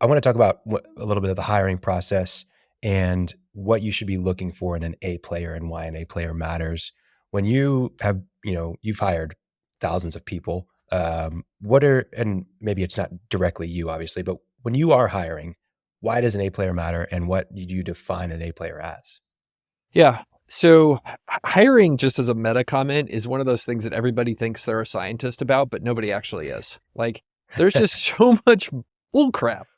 I want to talk about a little bit of the hiring process and what you should be looking for in an A player and why an A player matters. When you have, you've hired thousands of people, and maybe it's not directly you, obviously, but when you are hiring, why does an A player matter and what do you define an A player as? Yeah. So hiring, just as a meta comment, is one of those things that everybody thinks they're a scientist about, but nobody actually is. Like, there's just so much bull crap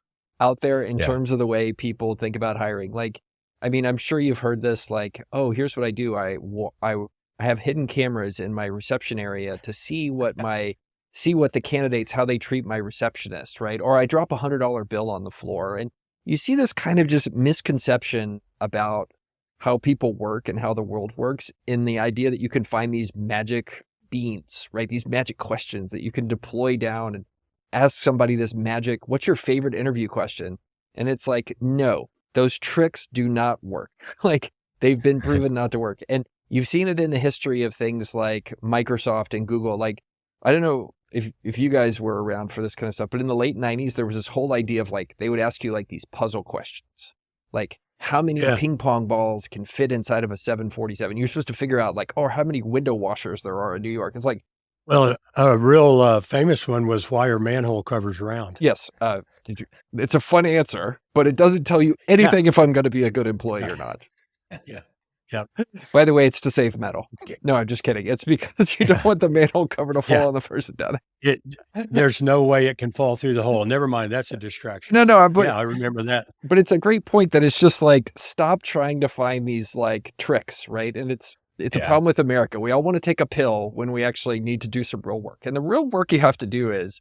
out there in Yeah. terms of the way people think about hiring. Like, I mean, I'm sure you've heard this, like, oh, here's what I do. I have hidden cameras in my reception area to see what the candidates, how they treat my receptionist, right? Or I drop $100 bill on the floor. And you see this kind of just misconception about how people work and how the world works in the idea that you can find these magic beans, right? These magic questions that you can deploy down and ask somebody this magic, what's your favorite interview question? And it's like, no, those tricks do not work. Like, they've been proven not to work. And you've seen it in the history of things like Microsoft and Google. Like, I don't know if you guys were around for this kind of stuff, but in the late 90s, there was this whole idea of like, they would ask you like these puzzle questions, like, how many ping pong balls can fit inside of a 747? You're supposed to figure out like, or how many window washers there are in New York. It's like, Well, a real famous one was why are manhole covers round? yes, it's a fun answer, but it doesn't tell you anything if I'm going to be a good employee or not. Yeah. Yep. By the way, it's to save metal. No, I'm just kidding. It's because you don't want the manhole cover to fall on the person down. There's no way it can fall through the hole. Never mind. That's a distraction. No, but yeah, I remember that. But it's a great point that it's just like, stop trying to find these like tricks, right? And it's a problem with America. We all want to take a pill when we actually need to do some real work. And the real work you have to do is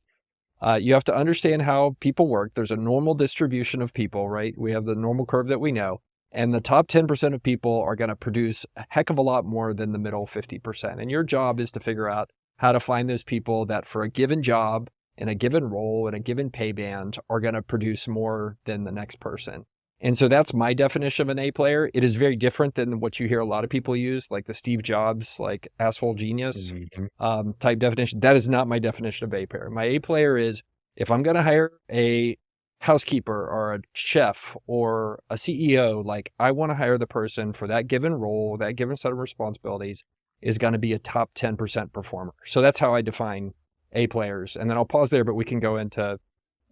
you have to understand how people work. There's a normal distribution of people, right? We have the normal curve that we know. And the top 10% of people are going to produce a heck of a lot more than the middle 50%. And your job is to figure out how to find those people that for a given job in a given role in a given pay band are going to produce more than the next person. And so that's my definition of an A player. It is very different than what you hear a lot of people use, like the Steve Jobs, like asshole genius type definition. That is not my definition of A player. My A player is, if I'm going to hire a housekeeper or a chef or a CEO, like, I want to hire the person for that given role, that given set of responsibilities is going to be a top 10% performer. So that's how I define A players. And then I'll pause there, but we can go into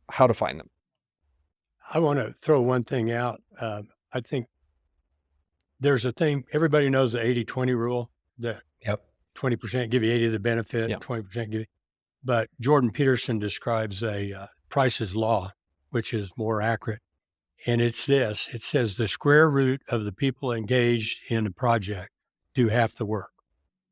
how to find them. I want to throw one thing out. I think there's a thing, everybody knows the 80-20 rule, that 20% give you 80 of the benefit, 20% give you, but Jordan Peterson describes a Price's law, which is more accurate. And it's this, it says the square root of the people engaged in a project do half the work.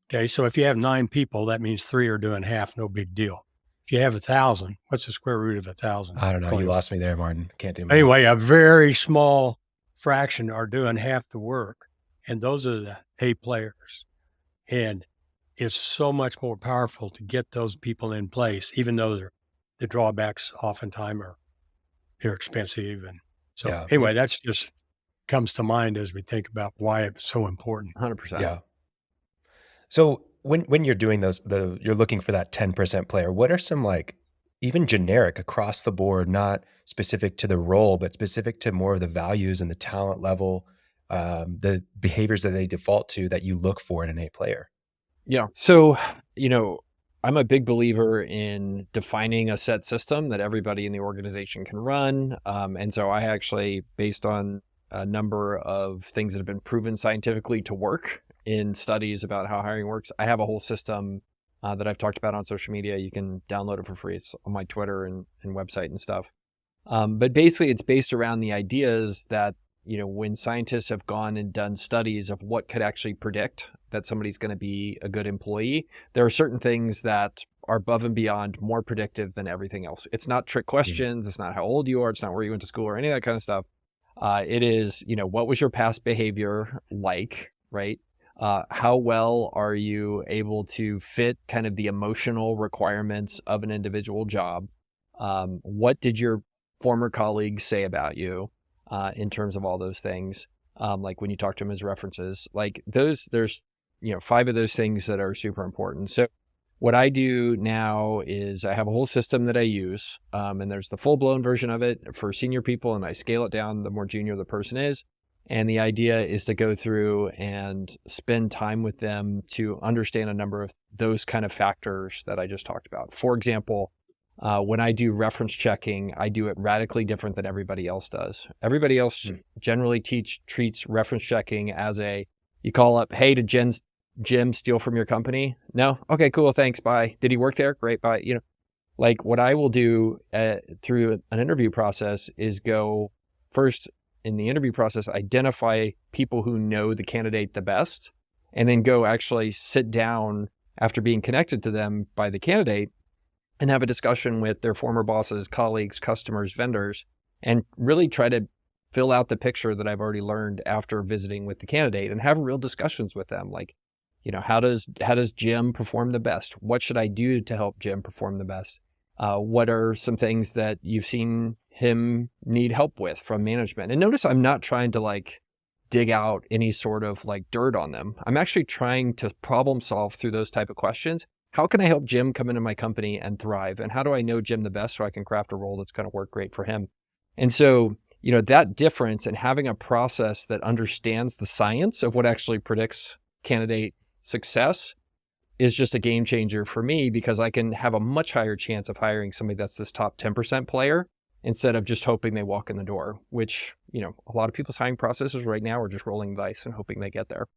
Okay. So if you have 9 people, that means 3 are doing half, no big deal. If you have 1,000, what's the square root of 1,000? I don't know. 20. You lost me there, Martin. Can't do it. Anyway, a very small fraction are doing half the work. And those are the A players. And it's so much more powerful to get those people in place, even though the drawbacks oftentimes they're expensive. And so anyway, that's just comes to mind as we think about why it's so important. 100%. Yeah. So when you're doing you're looking for that 10% player, what are some, like, even generic across the board, not specific to the role, but specific to more of the values and the talent level, the behaviors that they default to that you look for in an A player? Yeah. So, I'm a big believer in defining a set system that everybody in the organization can run. And so I actually, based on a number of things that have been proven scientifically to work in studies about how hiring works, I have a whole system that I've talked about on social media. You can download it for free. It's on my Twitter and website and stuff. But basically, it's based around the ideas that, when scientists have gone and done studies of what could actually predict that somebody's going to be a good employee, there are certain things that are above and beyond more predictive than everything else. It's not trick questions. It's not how old you are. It's not where you went to school or any of that kind of stuff. It is, what was your past behavior like, right? How well are you able to fit kind of the emotional requirements of an individual job? What did your former colleagues say about you in terms of all those things? Like when you talk to them as references, like there's 5 of those things that are super important. So What I do now is I have a whole system that I use, and there's the full-blown version of it for senior people, and I scale it down the more junior the person is. And the idea is to go through and spend time with them to understand a number of those kind of factors that I just talked about. For example, when I do reference checking, I do it radically different than everybody else does. Everybody else generally treats reference checking as you call up, hey, did Jim steal from your company? No? Okay, cool. Thanks. Bye. Did he work there? Great. Bye. Like what I will do through an interview process is go first in the interview process, identify people who know the candidate the best, and then go actually sit down after being connected to them by the candidate and have a discussion with their former bosses, colleagues, customers, vendors, and really try to fill out the picture that I've already learned after visiting with the candidate and have real discussions with them. Like, how does Jim perform the best? What should I do to help Jim perform the best? What are some things that you've seen him need help with from management? And notice I'm not trying to dig out any sort of dirt on them. I'm actually trying to problem solve through those type of questions. How can I help Jim come into my company and thrive? And how do I know Jim the best so I can craft a role that's going to work great for him? And so, that difference and having a process that understands the science of what actually predicts candidate success is just a game changer for me, because I can have a much higher chance of hiring somebody that's this top 10% player instead of just hoping they walk in the door, which, a lot of people's hiring processes right now are just rolling the dice and hoping they get there.